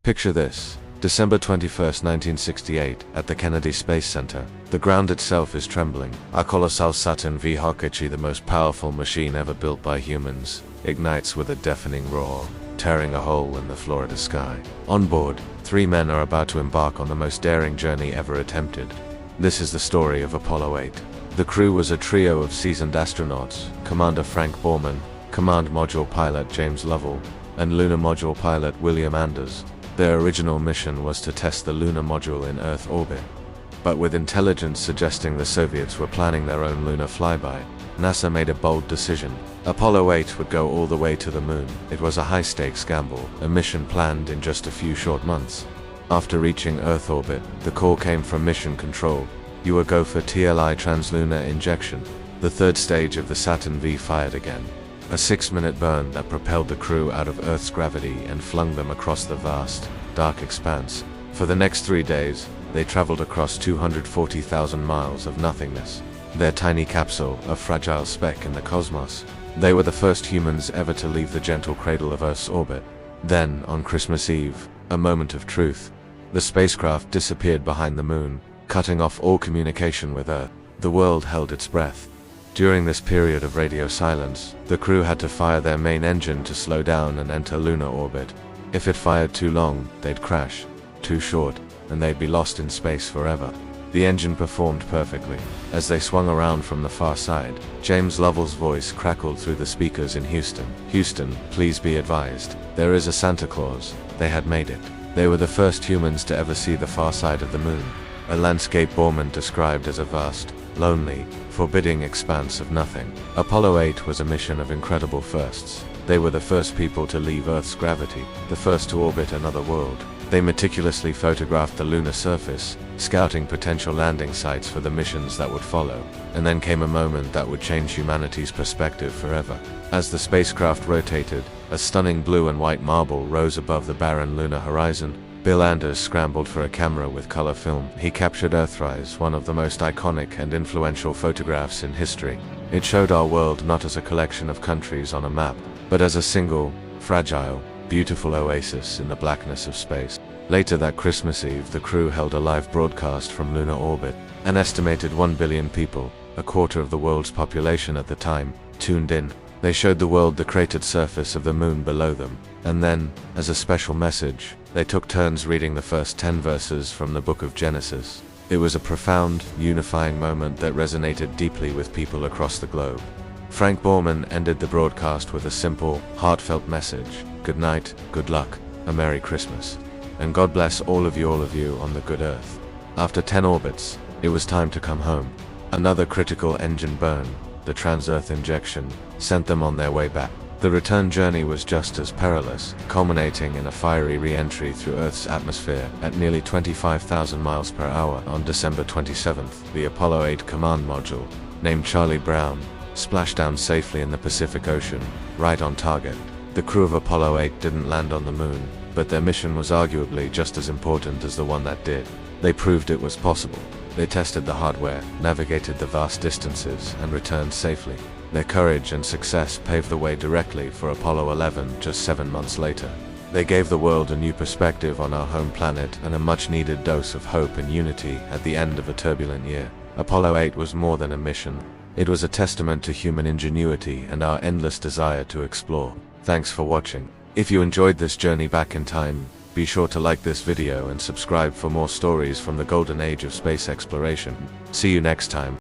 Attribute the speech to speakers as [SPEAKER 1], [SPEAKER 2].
[SPEAKER 1] Picture this. December 21st, 1968, at the Kennedy Space Center. The ground itself is trembling. A colossal Saturn V rocket, the most powerful machine ever built by humans, ignites with a deafening roar, tearing a hole in the Florida sky. On board, 3 men are about to embark on the most daring journey ever attempted. This is the story of Apollo 8. The crew was a trio of seasoned astronauts: Commander Frank Borman, Command Module Pilot James Lovell, and Lunar Module Pilot William Anders. Their original mission was to test the lunar module in Earth orbit. But with intelligence suggesting the Soviets were planning their own lunar flyby, NASA made a bold decision. Apollo 8 would go all the way to the moon. It was a high-stakes gamble, a mission planned in just a few short months. After reaching Earth orbit, the call came from Mission Control. You will go for TLI translunar injection. The third stage of the Saturn V fired again. A 6-minute burn that propelled the crew out of Earth's gravity and flung them across the vast, dark expanse. For the next 3 days, they traveled across 240,000 miles of nothingness. Their tiny capsule, a fragile speck in the cosmos. They were the first humans ever to leave the gentle cradle of Earth's orbit. Then, on Christmas Eve, a moment of truth. The spacecraft disappeared behind the moon, cutting off all communication with Earth. The world held its breath. During this period of radio silence, the crew had to fire their main engine to slow down and enter lunar orbit. If it fired too long, they'd crash. Too short, and they'd be lost in space forever. The engine performed perfectly. As they swung around from the far side, James Lovell's voice crackled through the speakers in Houston. "Houston, please be advised. There is a Santa Claus." They had made it. They were the first humans to ever see the far side of the moon. A landscape Borman described as a vast, lonely, forbidding expanse of nothing. Apollo 8 was a mission of incredible firsts. They were the first people to leave Earth's gravity, the first to orbit another world. They meticulously photographed the lunar surface, scouting potential landing sites for the missions that would follow. And then came a moment that would change humanity's perspective forever. As the spacecraft rotated, a stunning blue and white marble rose above the barren lunar horizon. Bill Anders scrambled for a camera with color film. He captured Earthrise, one of the most iconic and influential photographs in history. It showed our world not as a collection of countries on a map, but as a single, fragile, beautiful oasis in the blackness of space. Later that Christmas Eve, the crew held a live broadcast from lunar orbit. An estimated 1 billion people, a quarter of the world's population at the time, tuned in. They showed the world the cratered surface of the moon below them, and then, as a special message, they took turns reading the first 10 verses from the book of Genesis. It was a profound, unifying moment that resonated deeply with people across the globe. Frank Borman ended the broadcast with a simple, heartfelt message: "Good night, good luck, a Merry Christmas, and God bless all of you on the good Earth." After 10 orbits, it was time to come home. Another critical engine burn, the trans-Earth injection, sent them on their way back. The return journey was just as perilous, culminating in a fiery re-entry through Earth's atmosphere at nearly 25,000 miles per hour. On December 27th, the Apollo 8 command module, named Charlie Brown, splashed down safely in the Pacific Ocean, right on target. The crew of Apollo 8 didn't land on the moon, but their mission was arguably just as important as the one that did. They proved it was possible. They tested the hardware, navigated the vast distances, and returned safely. Their courage and success paved the way directly for Apollo 11 just 7 months later. They gave the world a new perspective on our home planet and a much-needed dose of hope and unity at the end of a turbulent year. Apollo 8 was more than a mission. It was a testament to human ingenuity and our endless desire to explore. Thanks for watching. If you enjoyed this journey back in time, be sure to like this video and subscribe for more stories from the golden age of space exploration. See you next time.